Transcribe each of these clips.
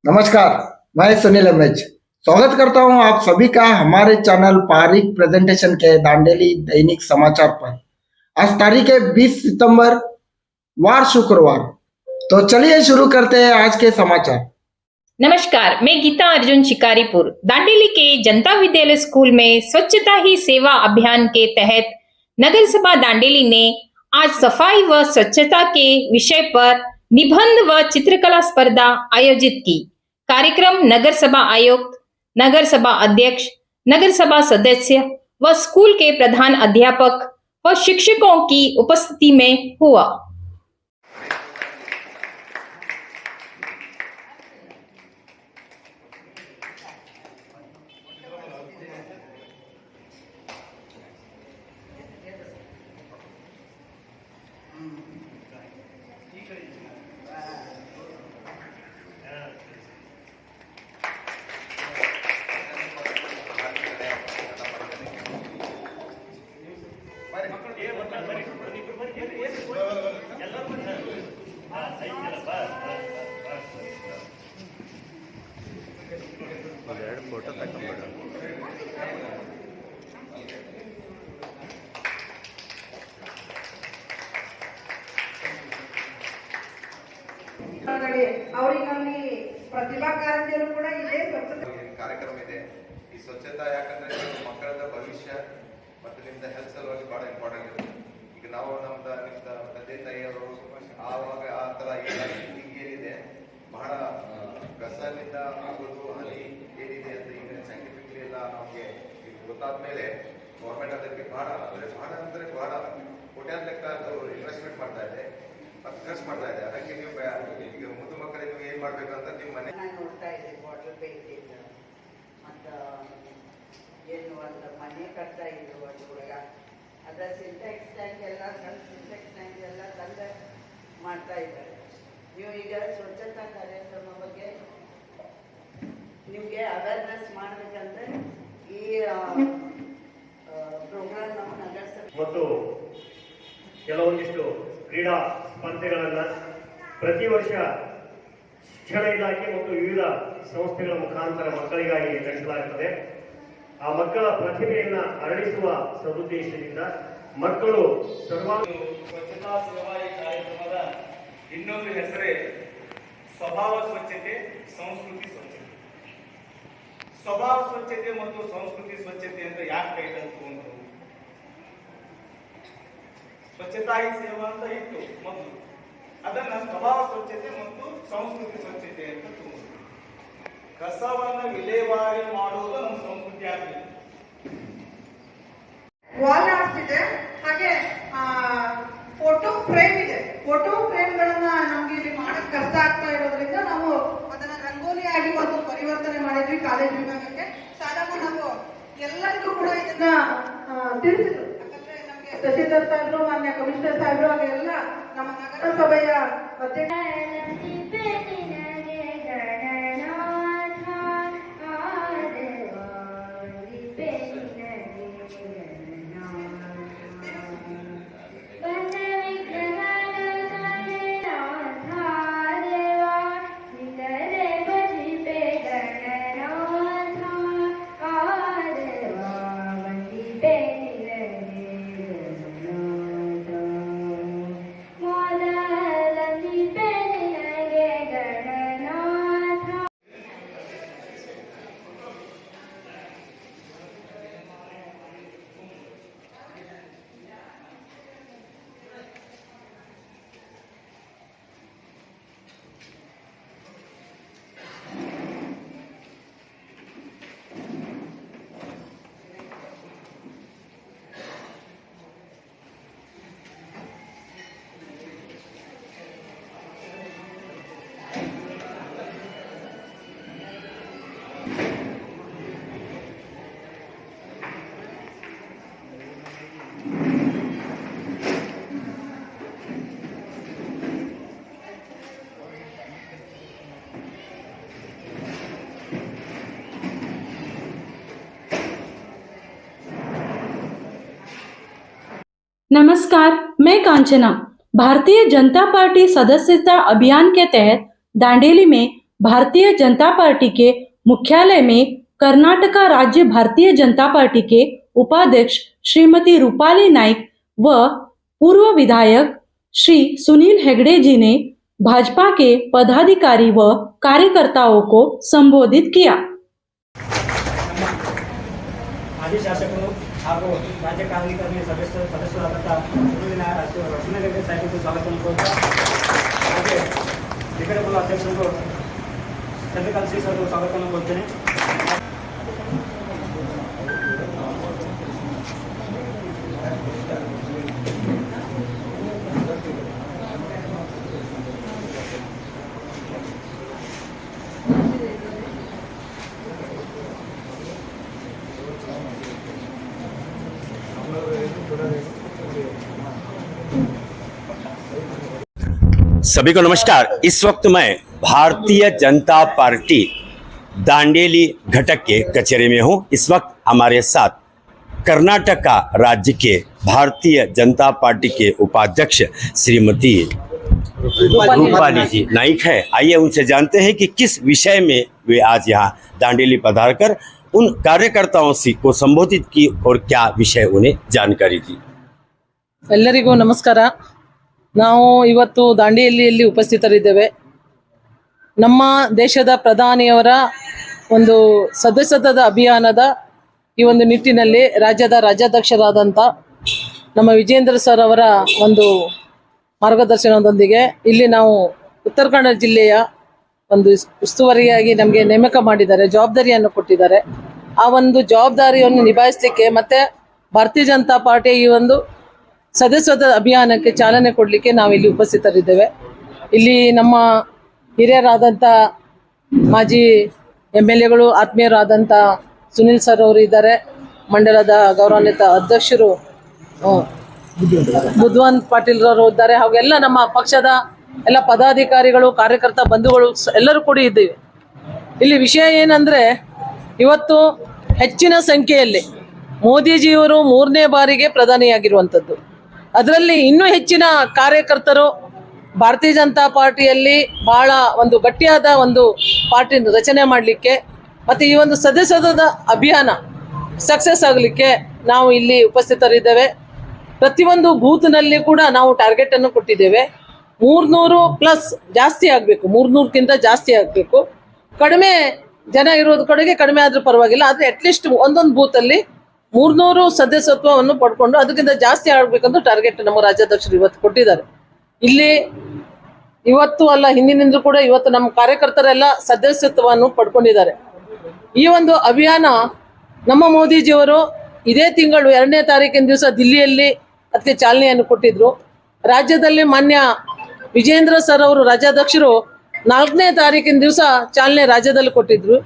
नमस्कार, मैं सुनील एमएच स्वागत करता हूं आप सभी का हमारे चैनल पारिक प्रेजेंटेशन के दांडेली दैनिक समाचार पर। आज तारीख है 20 सितंबर, वार शुक्रवार। तो चलिए शुरू करते हैं आज के समाचार। नमस्कार, मैं गीता अर्जुन शिकारीपुर। दांडेली के जनता विद्यालय स्कूल में स्वच्छता ही सेवा अभियान के तहत नगर सभा दांडेली ने आज सफाई व स्वच्छता के विषय पर निबंध व चित्रकला स्पर्धा आयोजित की। कार्यक्रम नगर सभा आयुक्त, नगर सभा अध्यक्ष, नगर सभा सदस्य व स्कूल के प्रधान अध्यापक व शिक्षकों की उपस्थिति में हुआ। फोटो तक ಅವರಿಗಲ್ಲಿ ಪ್ರತಿಭಾ ಕಾರಂಜಿಯರು ಕೂಡ ಇದೇ ಸ್ವಚ್ಛತೆ ಕಾರ್ಯಕ್ರಮ ಇದೆ. ಈ ಸ್ವಚ್ಛತಾ ಯಾಕಂದ್ರೆ ಮಕ್ಕಳ ಭವಿಷ್ಯ ಮತ್ತು ನಿಮ್ದ ಹೆಲ್ತ್ ಸಲುವಾಗಿ ಬಹಳ ಇಂಪಾರ್ಟೆಂಟ್ ಇದೆ. ಈಗ ನಾವು ನಿಮ್ದ ತಂದೆ ತಾಯಿಯವರು ಆವಾಗ ಆ ತರ ಏನಿದೆ ಬಹಳ ಕಸನಿಂದ ಆಗೋದು ಅಲ್ಲಿ ಏನಿದೆ ಅಂತ ಈಗ ಸೈಂಟಿಫಿಕ್ಲಿ ಎಲ್ಲ ನಮಗೆ ಗೊತ್ತಾದ ಮೇಲೆ ಗೌರ್ಮೆಂಟ್ ಅದಕ್ಕೆ ಬಹಳ ಬಹಳ ಕೋಟ್ಯಾಂತರ ಇನ್ವೆಸ್ಟ್ಮೆಂಟ್ ಮಾಡ್ತಾ ಇದೆ, ಖರ್ಚು ಮಾಡ್ತಾ ಇದೆ. ಅದಕ್ಕೆ ನೀವು ಈಗ ಮುದ್ದು ಮಕ್ಕಳಿಗೆ ನೀವು ಏನ್ ಮಾಡ್ಬೇಕಂತ ನಿಮ್ಮ ಮನೆ ನೋಡ್ತಾ ಇದೆ. ವಾಟರ್ ಪೇಂಟಿಂಗ್ ಮತ್ತು ಏನು ಒಂದು ಮನೆ ಕಟ್ತಾ ಇದ್ರು ಒಂದು ಹುಡುಗ, ಅದರ ಸಿಂಟೆಕ್ಸ್ ಟ್ಯಾಂಕ್ ಎಲ್ಲ ಸಣ್ಣ ಸಿಂಟೆಕ್ಸ್ ಟ್ಯಾಂಕ್ ಎಲ್ಲ ತಂದು ಮಾಡ್ತಾ ಇದ್ದಾರೆ. ನೀವು ಈಗ ಸ್ವಚ್ಛತಾ ಕಾರ್ಯಕ್ರಮ ಬಗ್ಗೆ ನಿಮಗೆ ಅವೇರ್ನೆಸ್ ಮಾಡಬೇಕಂದ್ರೆ ಈ ಪ್ರೋಗ್ರಾಮ್ ನಾವು ನಗರಸಭೆ ಮತ್ತು ಕೆಲವೊಂದಿಷ್ಟು ಕ್ರೀಡಾ ಸ್ಪರ್ಧೆಗಳನ್ನು ಪ್ರತಿ ವರ್ಷ ಶಿಕ್ಷಣ ಇಲಾಖೆ ಮತ್ತು ವಿವಿಧ ಸಂಸ್ಥೆಗಳ ಮುಖಾಂತರ ಮಕ್ಕಳಿಗಾಗಿ ನಡೆಸಲಾಗುತ್ತದೆ. ಆ ಮಕ್ಕಳ ಪ್ರತಿಭೆಯನ್ನು ಅರಳಿಸುವ ಸದುದ್ದೇಶದಿಂದ ಮಕ್ಕಳು ಸ್ವಚ್ಛತಾ ಸೇವಾ ಈ ಕಾರ್ಯಕ್ರಮದ ಇನ್ನೊಂದು ಹೆಸರೇ ಸ್ವಭಾವ ಸ್ವಚ್ಛತೆ, ಸಂಸ್ಕೃತಿ ಸ್ವಚ್ಛತೆ. ಸ್ವಭಾವ ಸ್ವಚ್ಛತೆ ಮತ್ತು ಸಂಸ್ಕೃತಿ ಸ್ವಚ್ಛತೆ ಅಂತ ಯಾಕೆ ಟೈಟಲ್ ತಗೊಂಡ್ರು? ಸ್ವಚ್ಛತಾ ಹಿ ಸೇವಾ ಅಂತ ಇತ್ತು ಮೊದಲು, ಅದನ್ನ ಸ್ವಭಾವ ಸ್ವಚ್ಛತೆ ಮತ್ತು ಸಂಸ್ಕೃತಿ ಸ್ವಚ್ಛತೆ ಅಂತ ತಗೊಂಡ್ರು. ಕಸವನ್ನ ವಿಲೇವಾರಿ ಮಾಡುವುದು ನಮ್ಮ ಸಂಸ್ಕೃತಿ ಆಗಲಿ. ವಾಲ್ ಆರ್ಟ್ಸ್ ಇದೆ, ಹಾಗೆ ಫೋಟೋ ಫ್ರೇಮ್ ಇದೆ. ಫೋಟೋ ಫ್ರೇಮ್ಗಳನ್ನ ನಮ್ಗೆ ಇಲ್ಲಿ ಮಾಡಕ್ ಕಷ್ಟ ಆಗ್ತಾ ಇರೋದ್ರಿಂದ ನಾವು ಅದನ್ನ ರಂಗೋಲಿ ಆಗಿ ಒಂದು ಪರಿವರ್ತನೆ ಮಾಡಿದ್ವಿ ಕಾಲೇಜ್ ವಿಭಾಗಕ್ಕೆ. ಸಾಧಾರಣ ನಾವು ಎಲ್ಲರಿಗೂ ಕೂಡ ಇದನ್ನ ತಿಳಿಸಿದ್ರು. ಯಾಕಂದ್ರೆ ನಮ್ಗೆ ತಹಸೀಲ್ದಾರ್ ಸಾಹೇಬ್ರು, ಮಾನ್ಯ ಕಮಿಷನರ್ ಸಾಹೇಬ್ರು, ಹಾಗೆಲ್ಲ ನಮ್ಮ ನಗರಸಭೆಯ ಅಧ್ಯಕ್ಷ नमस्कार, मैं कांचना। भारतीय जनता पार्टी सदस्यता अभियान के तहत दांडेली में भारतीय जनता पार्टी के मुख्यालय में कर्नाटका राज्य भारतीय जनता पार्टी के उपाध्यक्ष श्रीमती रूपाली नाइक व पूर्व विधायक श्री सुनील हेगड़े जी ने भाजपा के पदाधिकारी व कार्यकर्ताओं को संबोधित किया। ಮಾಜಿ ಶಾಸಕರು ಹಾಗೂ ರಾಜ್ಯ ಕಾರ್ಯಕಾರಿಣಿ ಸದಸ್ಯರಾದಂಥ ರಚನಾ ಹೆಗ್ಡೆ ಸಾಹೇಬರಿಗೆ ಸ್ವಾಗತವನ್ನು ಕೋರುತ್ತಾ ಹಾಗೆ ನಿಕಟಪೂರ್ವ ಅಧ್ಯಕ್ಷರು ಚಂದ್ರಕಾಂತ್ ಸಿ ಸರ್ ಸ್ವಾಗತವನ್ನು ಕೋರ್ತೇನೆ. सभी को नमस्कार। इस वक्त मैं भारतीय जनता पार्टी दांडेली घटक के कचहरी में हूं। इस वक्त हमारे साथ कर्नाटका राज्य के भारतीय जनता पार्टी के उपाध्यक्ष श्रीमती रूपाली जी नाइक है। आइए उनसे जानते हैं कि किस विषय में वे आज यहाँ दांडेली पधार कर उन कार्यकर्ताओं से को संबोधित की और क्या विषय उन्हें जानकारी दी। ಎಲ್ಲರಿಗೂ ನಮಸ್ಕಾರ. ನಾವು ಇವತ್ತು ದಾಂಡೇಲಿಯಲ್ಲಿ ಉಪಸ್ಥಿತರಿದ್ದೇವೆ. ನಮ್ಮ ದೇಶದ ಪ್ರಧಾನಿಯವರ ಒಂದು ಸದಸ್ಯತ್ವದ ಅಭಿಯಾನದ ಈ ಒಂದು ನಿಟ್ಟಿನಲ್ಲಿ ರಾಜ್ಯದ ರಾಜ್ಯಾಧ್ಯಕ್ಷರಾದಂಥ ನಮ್ಮ ವಿಜೇಂದ್ರ ಸರ್ ಅವರ ಒಂದು ಮಾರ್ಗದರ್ಶನದೊಂದಿಗೆ ಇಲ್ಲಿ ನಾವು ಉತ್ತರ ಕನ್ನಡ ಜಿಲ್ಲೆಯ ಒಂದು ಉಸ್ತುವಾರಿಯಾಗಿ ನಮಗೆ ನೇಮಕ ಮಾಡಿದ್ದಾರೆ, ಜವಾಬ್ದಾರಿಯನ್ನು ಕೊಟ್ಟಿದ್ದಾರೆ. ಆ ಒಂದು ಜವಾಬ್ದಾರಿಯನ್ನು ನಿಭಾಯಿಸಲಿಕ್ಕೆ ಮತ್ತು ಭಾರತೀಯ ಜನತಾ ಪಾರ್ಟಿಯ ಈ ಒಂದು ಸದಸ್ಯತ್ವದ ಅಭಿಯಾನಕ್ಕೆ ಚಾಲನೆ ಕೊಡಲಿಕ್ಕೆ ನಾವಿಲ್ಲಿ ಉಪಸ್ಥಿತರಿದ್ದೇವೆ. ಇಲ್ಲಿ ನಮ್ಮ ಹಿರಿಯರಾದಂಥ ಮಾಜಿ MLAಗಳು ಆತ್ಮೀಯರಾದಂಥ ಸುನಿಲ್ ಸರ್ ಅವರು ಇದ್ದಾರೆ. ಮಂಡಲದ ಗೌರವಾನ್ವಿತ ಅಧ್ಯಕ್ಷರು ಬುದ್ಧವಂತ್ ಪಾಟೀಲ್ರವರು ಇದ್ದಾರೆ. ಹಾಗೂ ಎಲ್ಲ ನಮ್ಮ ಪಕ್ಷದ ಎಲ್ಲ ಪದಾಧಿಕಾರಿಗಳು, ಕಾರ್ಯಕರ್ತ ಬಂಧುಗಳು ಎಲ್ಲರೂ ಕೂಡ ಇದ್ದೀವಿ. ಇಲ್ಲಿ ವಿಷಯ ಏನಂದರೆ, ಇವತ್ತು ಹೆಚ್ಚಿನ ಸಂಖ್ಯೆಯಲ್ಲಿ ಮೋದಿಜಿಯವರು 3ನೇ ಬಾರಿಗೆ ಪ್ರಧಾನಿಯಾಗಿರುವಂಥದ್ದು. ಅದರಲ್ಲಿ ಇನ್ನೂ ಹೆಚ್ಚಿನ ಕಾರ್ಯಕರ್ತರು ಭಾರತೀಯ ಜನತಾ ಪಾರ್ಟಿಯಲ್ಲಿ ಬಹಳ ಒಂದು ಗಟ್ಟಿಯಾದ ಒಂದು ಪಾರ್ಟಿ ರಚನೆ ಮಾಡಲಿಕ್ಕೆ ಮತ್ತು ಈ ಒಂದು ಸದಸ್ಯತ್ವದ ಅಭಿಯಾನ ಸಕ್ಸಸ್ ಆಗಲಿಕ್ಕೆ ನಾವು ಇಲ್ಲಿ ಉಪಸ್ಥಿತರಿದ್ದೇವೆ. ಪ್ರತಿಯೊಂದು ಬೂತ್ನಲ್ಲಿ ಕೂಡ ನಾವು ಟಾರ್ಗೆಟನ್ನು ಕೊಟ್ಟಿದ್ದೇವೆ. 300+ ಜಾಸ್ತಿ ಆಗಬೇಕು, 300ಕ್ಕಿಂತ ಜಾಸ್ತಿ ಆಗಬೇಕು. ಕಡಿಮೆ ಜನ ಇರೋದು ಕಡೆಗೆ ಕಡಿಮೆ ಆದರೂ ಪರವಾಗಿಲ್ಲ, ಆದರೆ ಅಟ್ಲೀಸ್ಟ್ ಒಂದೊಂದು ಬೂತಲ್ಲಿ 300 ಸದಸ್ಯತ್ವವನ್ನು ಪಡ್ಕೊಂಡು ಅದಕ್ಕಿಂತ ಜಾಸ್ತಿ ಆಗಬೇಕಂತ ಟಾರ್ಗೆಟ್ ನಮ್ಮ ರಾಜ್ಯಾಧ್ಯಕ್ಷರು ಇವತ್ತು ಕೊಟ್ಟಿದ್ದಾರೆ. ಇಲ್ಲಿ ಇವತ್ತು ಅಲ್ಲ, ಹಿಂದಿನಿಂದಲೂ ಕೂಡ ಇವತ್ತು ನಮ್ಮ ಕಾರ್ಯಕರ್ತರೆಲ್ಲ ಸದಸ್ಯತ್ವವನ್ನು ಪಡ್ಕೊಂಡಿದ್ದಾರೆ. ಈ ಒಂದು ಅಭಿಯಾನ ನಮ್ಮ ಮೋದಿಜಿಯವರು ಇದೇ ತಿಂಗಳು 2ನೇ ತಾರೀಕಿನ ದಿವಸ ದಿಲ್ಲಿಯಲ್ಲಿ ಅದಕ್ಕೆ ಚಾಲನೆಯನ್ನು ಕೊಟ್ಟಿದ್ರು. ರಾಜ್ಯದಲ್ಲಿ ಮಾನ್ಯ ವಿಜೇಂದ್ರ ಸರ್ ಅವರು ರಾಜ್ಯಾಧ್ಯಕ್ಷರು 4ನೇ ತಾರೀಕಿನ ದಿವಸ ಚಾಲನೆ ರಾಜ್ಯದಲ್ಲಿ ಕೊಟ್ಟಿದ್ರು.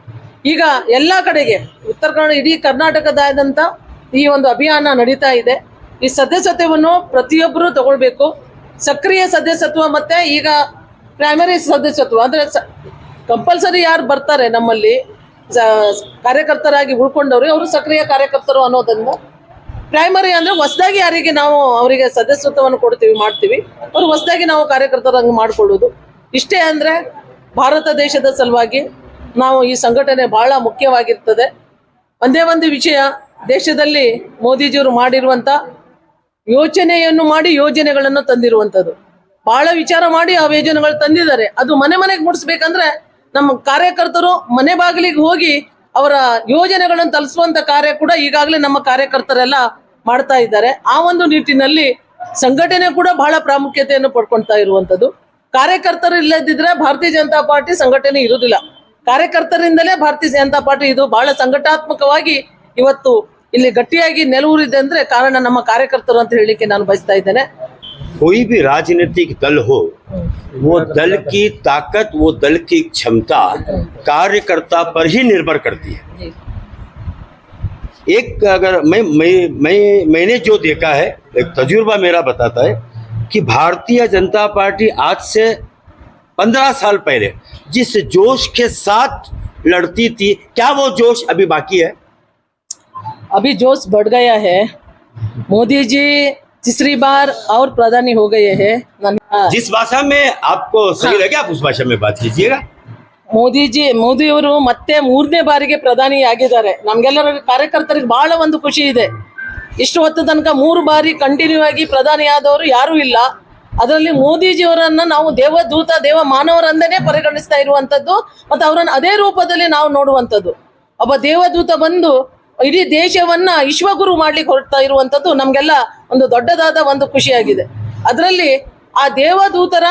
ಈಗ ಎಲ್ಲ ಕಡೆಗೆ ಉತ್ತರ ಕನ್ನಡ, ಇಡೀ ಕರ್ನಾಟಕದಾದ್ಯಂತ ಈ ಒಂದು ಅಭಿಯಾನ ನಡೀತಾ ಇದೆ. ಈ ಸದಸ್ಯತ್ವವನ್ನು ಪ್ರತಿಯೊಬ್ಬರು ತಗೊಳ್ಬೇಕು. ಸಕ್ರಿಯ ಸದಸ್ಯತ್ವ ಮತ್ತು ಈಗ ಪ್ರೈಮರಿ ಸದಸ್ಯತ್ವ ಅಂದರೆ ಕಂಪಲ್ಸರಿ ಯಾರು ಬರ್ತಾರೆ ನಮ್ಮಲ್ಲಿ ಕಾರ್ಯಕರ್ತರಾಗಿ ಉಳ್ಕೊಂಡವ್ರು, ಅವರು ಸಕ್ರಿಯ ಕಾರ್ಯಕರ್ತರು ಅನ್ನೋದನ್ನು. ಪ್ರೈಮರಿ ಅಂದರೆ ಹೊಸದಾಗಿ ಯಾರಿಗೆ ನಾವು ಅವರಿಗೆ ಸದಸ್ಯತ್ವವನ್ನು ಕೊಡ್ತೀವಿ, ಮಾಡ್ತೀವಿ, ಅವರು ಹೊಸದಾಗಿ ನಾವು ಕಾರ್ಯಕರ್ತರಂಗೆ ಮಾಡಿಕೊಳ್ಳೋದು. ಇಷ್ಟೇ ಅಂದರೆ ಭಾರತ ದೇಶದ ಸಲುವಾಗಿ ನಾವು ಈ ಸಂಘಟನೆ ಬಹಳ ಮುಖ್ಯವಾಗಿರ್ತದೆ. ಒಂದೇ ಒಂದು ವಿಷಯ, ದೇಶದಲ್ಲಿ ಮೋದಿಜಿಯವರು ಮಾಡಿರುವಂಥ ಯೋಚನೆಯನ್ನು ಮಾಡಿ ಯೋಜನೆಗಳನ್ನು ತಂದಿರುವಂಥದ್ದು, ಬಹಳ ವಿಚಾರ ಮಾಡಿ ಆ ಯೋಜನೆಗಳು ತಂದಿದ್ದಾರೆ. ಅದು ಮನೆ ಮನೆಗೆ ಮುಟ್ಟಿಸ್ಬೇಕಂದ್ರೆ ನಮ್ಮ ಕಾರ್ಯಕರ್ತರು ಮನೆ ಬಾಗಿಲಿಗೆ ಹೋಗಿ ಅವರ ಯೋಜನೆಗಳನ್ನು ತಲುಪಿಸುವಂಥ ಕಾರ್ಯ ಕೂಡ ಈಗಾಗಲೇ ನಮ್ಮ ಕಾರ್ಯಕರ್ತರೆಲ್ಲ ಮಾಡ್ತಾ ಇದ್ದಾರೆ. ಆ ಒಂದು ನಿಟ್ಟಿನಲ್ಲಿ ಸಂಘಟನೆ ಕೂಡ ಬಹಳ ಪ್ರಾಮುಖ್ಯತೆಯನ್ನು ಪಡ್ಕೊಳ್ತಾ ಇರುವಂಥದ್ದು. ಕಾರ್ಯಕರ್ತರು ಇಲ್ಲದಿದ್ರೆ ಭಾರತೀಯ ಜನತಾ ಪಾರ್ಟಿ ಸಂಘಟನೆ ಇರುವುದಿಲ್ಲ. ಕಾರ್ಯಕರ್ತರಿಂದಲೇ ಭಾರತೀಯ ಜನತಾ ಪಾರ್ಟಿ ಇದು ಬಹಳ ಸಂಘಟಾತ್ಮಕವಾಗಿ ಇವತ್ತು ಇಲ್ಲಿ ಗಟ್ಟಿಯಾಗಿ ನೆಲೆಯೂರಿದೆ ಅಂದ್ರೆ ಕಾರಣ ನಮ್ಮ ಕಾರ್ಯಕರ್ತರು ಅಂತ ಹೇಳಲಿಕ್ಕೆ ನಾನು ಬಯಸ್ತಾ ಇದ್ದೇನೆ. कोई भी राजनीतिक दल हो, वो दल की ताकत, वो दल की क्षमता कार्यकर्ता पर ही निर्भर करती है. एक अगर मैंने जो देखा है, एक तजुर्बा मेरा बताता है कि भारतीय जनता पार्टी आज से 15 साल पहले जिस जोश के साथ लड़ती थी, क्या वो जोश अभी बाकी है? अभी जोश बढ़ गया है. मोदी जी तीसरी बार और प्रधानी हो गए हैं. जिस भाषा में आपको सही लगे आप उस भाषा में बात कीजिएगा. ಮೋದಿಯವರು ಮತ್ತೆ 3ನೇ ಬಾರಿಗೆ ಪ್ರಧಾನಿ ಆಗಿದ್ದಾರೆ. ನಮ್ಗೆಲ್ಲರ ಕಾರ್ಯಕರ್ತರಿಗೆ ಬಹಳ ಒಂದು ಖುಷಿ ಇದೆ. ಇಷ್ಟು ಹೊತ್ತು ತನಕ 3 ಬಾರಿ ಕಂಟಿನ್ಯೂ ಆಗಿ ಪ್ರಧಾನಿ ಆದವರು ಯಾರೂ ಇಲ್ಲ. ಅದರಲ್ಲಿ ಮೋದಿಜಿಯವರನ್ನ ನಾವು ದೇವದೂತ ದೇವ ಮಾನವರಂದನೇ ಪರಿಗಣಿಸ್ತಾ ಇರುವಂತದ್ದು ಮತ್ತು ಅವರನ್ನು ಅದೇ ರೂಪದಲ್ಲಿ ನಾವು ನೋಡುವಂಥದ್ದು. ಒಬ್ಬ ದೇವದೂತ ಬಂದು ಇಡೀ ದೇಶವನ್ನ ವಿಶ್ವಗುರು ಮಾಡ್ಲಿಕ್ಕೆ ಹೊರಡ್ತಾ ಇರುವಂತದ್ದು ನಮ್ಗೆಲ್ಲ ಒಂದು ದೊಡ್ಡದಾದ ಒಂದು ಖುಷಿಯಾಗಿದೆ. ಅದರಲ್ಲಿ ಆ ದೇವದೂತರ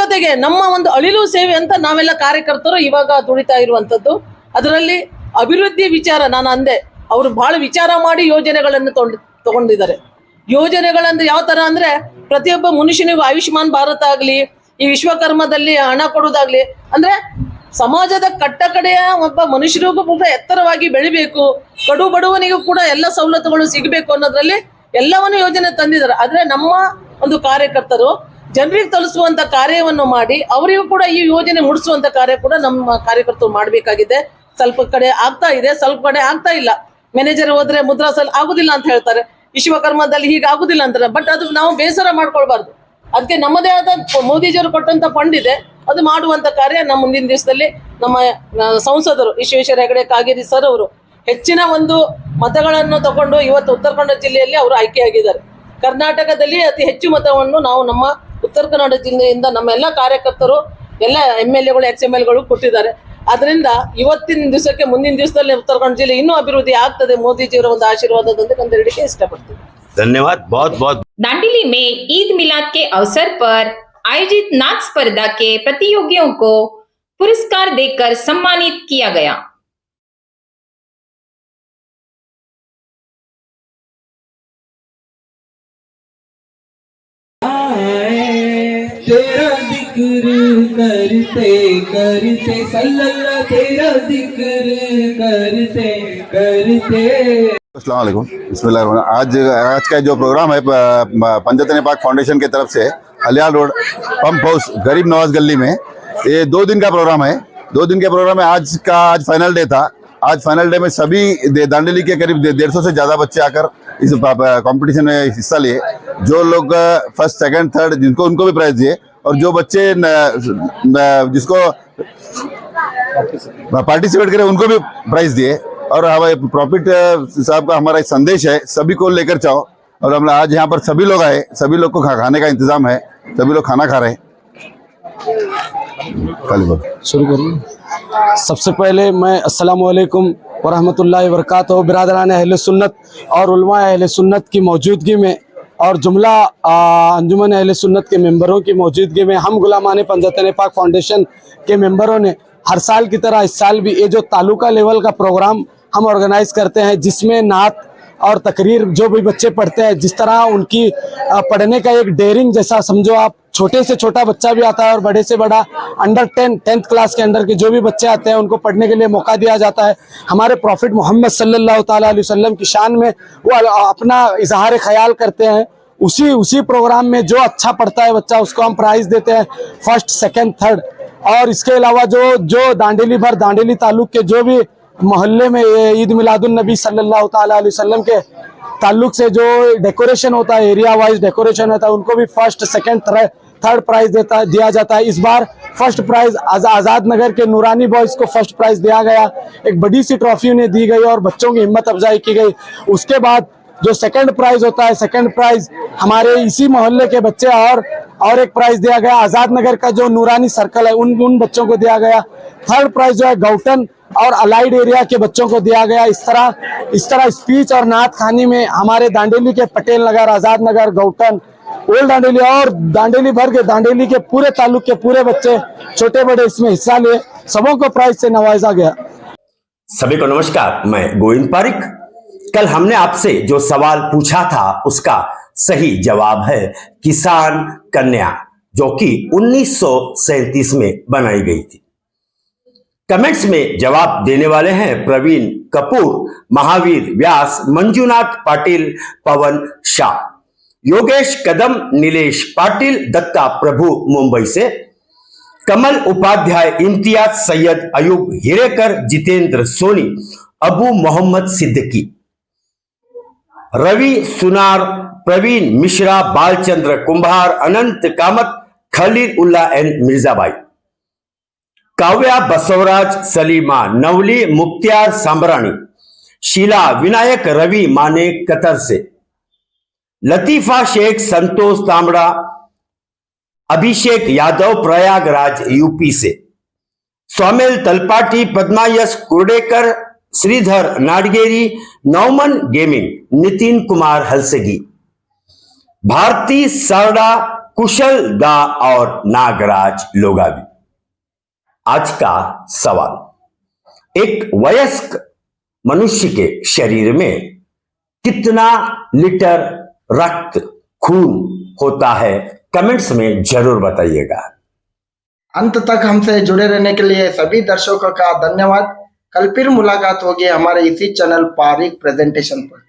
ಜೊತೆಗೆ ನಮ್ಮ ಒಂದು ಅಳಿಲು ಸೇವೆ ಅಂತ ನಾವೆಲ್ಲ ಕಾರ್ಯಕರ್ತರು ಇವಾಗ ದುಡಿತಾ ಇರುವಂತದ್ದು. ಅದರಲ್ಲಿ ಅಭಿವೃದ್ಧಿ ವಿಚಾರ ನಾನು ಅಂದೆ, ಅವರು ಬಹಳ ವಿಚಾರ ಮಾಡಿ ಯೋಜನೆಗಳನ್ನು ತಗೊಂಡಿದ್ದಾರೆ. ಯೋಜನೆಗಳಂದ್ರೆ ಯಾವ ತರ ಅಂದ್ರೆ ಪ್ರತಿಯೊಬ್ಬ ಮನುಷ್ಯನಿಗೂ ಆಯುಷ್ಮಾನ್ ಭಾರತ ಆಗ್ಲಿ, ಈ ವಿಶ್ವಕರ್ಮದಲ್ಲಿ ಹಣ ಕೊಡುವುದಾಗ್ಲಿ, ಅಂದ್ರೆ ಸಮಾಜದ ಕಟ್ಟಕಡೆಯ ಒಬ್ಬ ಮನುಷ್ಯರಿಗೂ ಕೂಡ ಎತ್ತರವಾಗಿ ಬೆಳಿಬೇಕು, ಕಡು ಬಡವನಿಗೂ ಕೂಡ ಎಲ್ಲ ಸವಲತ್ತುಗಳು ಸಿಗಬೇಕು ಅನ್ನೋದ್ರಲ್ಲಿ ಎಲ್ಲವನ್ನೂ ಯೋಜನೆ ತಂದಿದ್ದಾರೆ. ಆದ್ರೆ ನಮ್ಮ ಒಂದು ಕಾರ್ಯಕರ್ತರು ಜನರಿಗೆ ತಲುಪಿಸುವಂತ ಕಾರ್ಯವನ್ನು ಮಾಡಿ ಅವರಿಗೂ ಕೂಡ ಈ ಯೋಜನೆ ಮುಡಿಸುವಂತ ಕಾರ್ಯ ಕೂಡ ನಮ್ಮ ಕಾರ್ಯಕರ್ತರು ಮಾಡಬೇಕಾಗಿದೆ. ಸ್ವಲ್ಪ ಕಡೆ ಆಗ್ತಾ ಇದೆ, ಸ್ವಲ್ಪ ಕಡೆ ಆಗ್ತಾ ಇಲ್ಲ. ಮ್ಯಾನೇಜರ್ ಹೋದ್ರೆ ಮುದ್ರಾಸಲ್ಲಿ ಆಗುದಿಲ್ಲ ಅಂತ ಹೇಳ್ತಾರೆ, ವಿಶ್ವಕರ್ಮದಲ್ಲಿ ಹೀಗೆ ಆಗುದಿಲ್ಲ ಅಂತಾರೆ. ಬಟ್ ಅದು ನಾವು ಬೇಸರ ಮಾಡ್ಕೊಳ್ಬಾರ್ದು. ಅದಕ್ಕೆ ನಮ್ಮದೇ ಆದ ಮೋದಿಜಿಯವರು ಕೊಟ್ಟಂತ ಫಂಡ್ ಇದೆ, ಅದು ಮಾಡುವಂತ ಕಾರ್ಯ ನಮ್ಮ ಮುಂದಿನ ದಿವಸದಲ್ಲಿ ನಮ್ಮ ಸಂಸದರು ವಿಶ್ವೇಶ್ವರ ಹೆಗಡೆ ಕಾಗೇರಿ ಸರ್ ಅವರು ಹೆಚ್ಚಿನ ಒಂದು ಮತಗಳನ್ನು ತಗೊಂಡು ಇವತ್ತು ಉತ್ತರ ಕನ್ನಡ ಜಿಲ್ಲೆಯಲ್ಲಿ ಅವರು ಆಯ್ಕೆಯಾಗಿದ್ದಾರೆ. ಕರ್ನಾಟಕದಲ್ಲಿ ಅತಿ ಹೆಚ್ಚು ಮತವನ್ನು ನಾವು ನಮ್ಮ ಉತ್ತರ ಕನ್ನಡ ಜಿಲ್ಲೆಯಿಂದ ನಮ್ಮ ಎಲ್ಲ ಕಾರ್ಯಕರ್ತರು ಎಲ್ಲ MLAಗಳು XMLಗಳು ಕೊಟ್ಟಿದ್ದಾರೆ. ಅದರಿಂದ ಇವತ್ತಿನ ದಿವಸಕ್ಕೆ ಮುಂದಿನ ದಿವಸದಲ್ಲಿ ಉತ್ತರ ಕನ್ನಡ ಜಿಲ್ಲೆ ಇನ್ನೂ ಅಭಿವೃದ್ಧಿ ಆಗ್ತದೆ ಮೋದಿಜಿಯವರ ಒಂದು ಆಶೀರ್ವಾದದೊಂದಿಗೆ ಅಂತ ಹೇಳಲಿಕ್ಕೆ ಇಷ್ಟಪಡ್ತೀನಿ. धन्यवाद, बहुत बहुत। दांडेली में ईद मिलाद के अवसर पर आयोजित नाच स्पर्धा के प्रतियोगियों को पुरस्कार देकर सम्मानित किया गया। तेरा जिक्र करते करते सल्लल्लाह तेरा जिक्र करते करते। अस्सलाम वालेकुम, बिस्मिल्लाह। आज का जो प्रोग्राम है पंजतन पाक फाउंडेशन की तरफ से अलियाल रोड पंप हाउस गरीब नवाज गली में, ये 2 दिन का प्रोग्राम है। 2 दिन के प्रोग्राम में आज फाइनल डे था। आज फाइनल डे में सभी दांडेली के करीब 150 से ज़्यादा बच्चे आकर इस कंपटीशन में हिस्सा लिए। जो लोग फर्स्ट सेकंड थर्ड जिनको उनको भी प्राइज दिए, और जो बच्चे जिसको पार्टिसिपेट करे उनको भी प्राइज दिए। और हमारे प्रॉफिट साहब का हमारा एक संदेश है, सभी को लेकर चाहो। और हम आज यहाँ पर सभी लोग आए, सभी लोग को खाने का इंतजाम है, सभी लोग खाना खा रहे हैं। शुरू करूँ। सबसे पहले मैं अस्सलाम वालेकुम व रहमतुल्लाहि व बरकातहू बिरादरान अहले सुन्नत और उलमा अहले सुन्नत की मौजूदगी में और जुमला अंजुमन अहले सुन्नत के मेंबरों की मौजूदगी में हम गुलामान पंजतन पाक फाउंडेशन के मेंबरों ने हर साल की तरह इस साल भी ये जो तालुका लेवल का प्रोग्राम हम ऑर्गेनाइज करते हैं, जिसमें नात और तकरीर जो भी बच्चे पढ़ते हैं, जिस तरह उनकी पढ़ने का एक डेयरिंग जैसा समझो आप, छोटे से छोटा बच्चा भी आता है और बड़े से बड़ा अंडर 10th क्लास के अंडर के जो भी बच्चे आते हैं उनको पढ़ने के लिए मौका दिया जाता है। हमारे प्रॉफिट मोहम्मद सल्लल्लाहु ताला अलैहि वसल्लम की शान में वो अपना इजहार ख्याल करते हैं। उसी प्रोग्राम में जो अच्छा पढ़ता है बच्चा उसको हम प्राइज देते हैं, फर्स्ट सेकेंड थर्ड। और इसके अलावा जो दांडेली ताल्लुक के जो भी मोहल्ले में ईद मिलादुन नबी सल्लल्लाहु ताला अलैहि वसल्लम के ताल्लुक से जो डेकोरेशन होता है, एरिया वाइज डेकोरेशन होता है, उनको भी फर्स्ट सेकेंड थर्ड प्राइज दिया जाता है। इस बार फर्स्ट प्राइज आज़ाद नगर के नूरानी बॉयज को फर्स्ट प्राइज दिया गया, एक बड़ी सी ट्रॉफी उन्हें दी गई और बच्चों की हिम्मत अफजाई की गई। उसके बाद जो सेकंड प्राइज होता है, सेकंड प्राइज हमारे इसी मोहल्ले के बच्चे और एक प्राइज दिया गया आज़ाद नगर का जो नूरानी सर्कल है उन बच्चों को दिया गया। थर्ड प्राइज जो है गौटन और अलाइड एरिया के बच्चों को दिया गया। इस तरह स्पीच और नात खानी में हमारे दांडेली के पटेल नगर, आज़ाद नगर, गौटन, ओल्ड दांडेली और दांडेली भर के दांडेली के पूरे ताल्लुक के पूरे बच्चे छोटे बड़े इसमें हिस्सा लिए, सबों को प्राइज से नवाजा गया। सभी को नमस्कार, मैं गोविंद पारिक। कल हमने आपसे जो सवाल पूछा था उसका सही जवाब है किसान कन्या, जो कि 1937 में बनाई गई थी। कमेंट्स में जवाब देने वाले हैं प्रवीण कपूर, महावीर व्यास, मंजुनाथ पाटिल, पवन शाह, योगेश कदम, नीलेश पाटिल, दत्ता प्रभु मुंबई से, कमल उपाध्याय, इम्तियाज सैयद, अयूब हिरेकर, जितेंद्र सोनी, अबू मोहम्मद सिद्दीकी, रवि सुनार, प्रवीण मिश्रा, बालचंद्र कुंभार, अनंत कामत, खलील उल्ला एंड मिर्जाबाई। काव्या बसवराज सलीमा, नवली मुक्तियार सांबराणी, शीला विनायक रवि माने कतर से, लतीफा शेख संतोष तांबड़ा, अभिषेक यादव प्रयागराज यूपी से, सौमेल तलपाटी, पद्मा यश कुर्डेकर, श्रीधर नाडगेरी, नौमन गेमिंग, नितिन कुमार हलसेगी, भारती सारडा, कुशल दा और नागराज लोगावी। आज का सवाल, एक वयस्क मनुष्य के शरीर में कितना लीटर रक्त खून होता है? कमेंट्स में जरूर बताइएगा। अंत तक हमसे जुड़े रहने के लिए सभी दर्शकों का धन्यवाद। कल फिर मुलाकात होगी हमारे इसी चैनल पारिक प्रेजेंटेशन पर।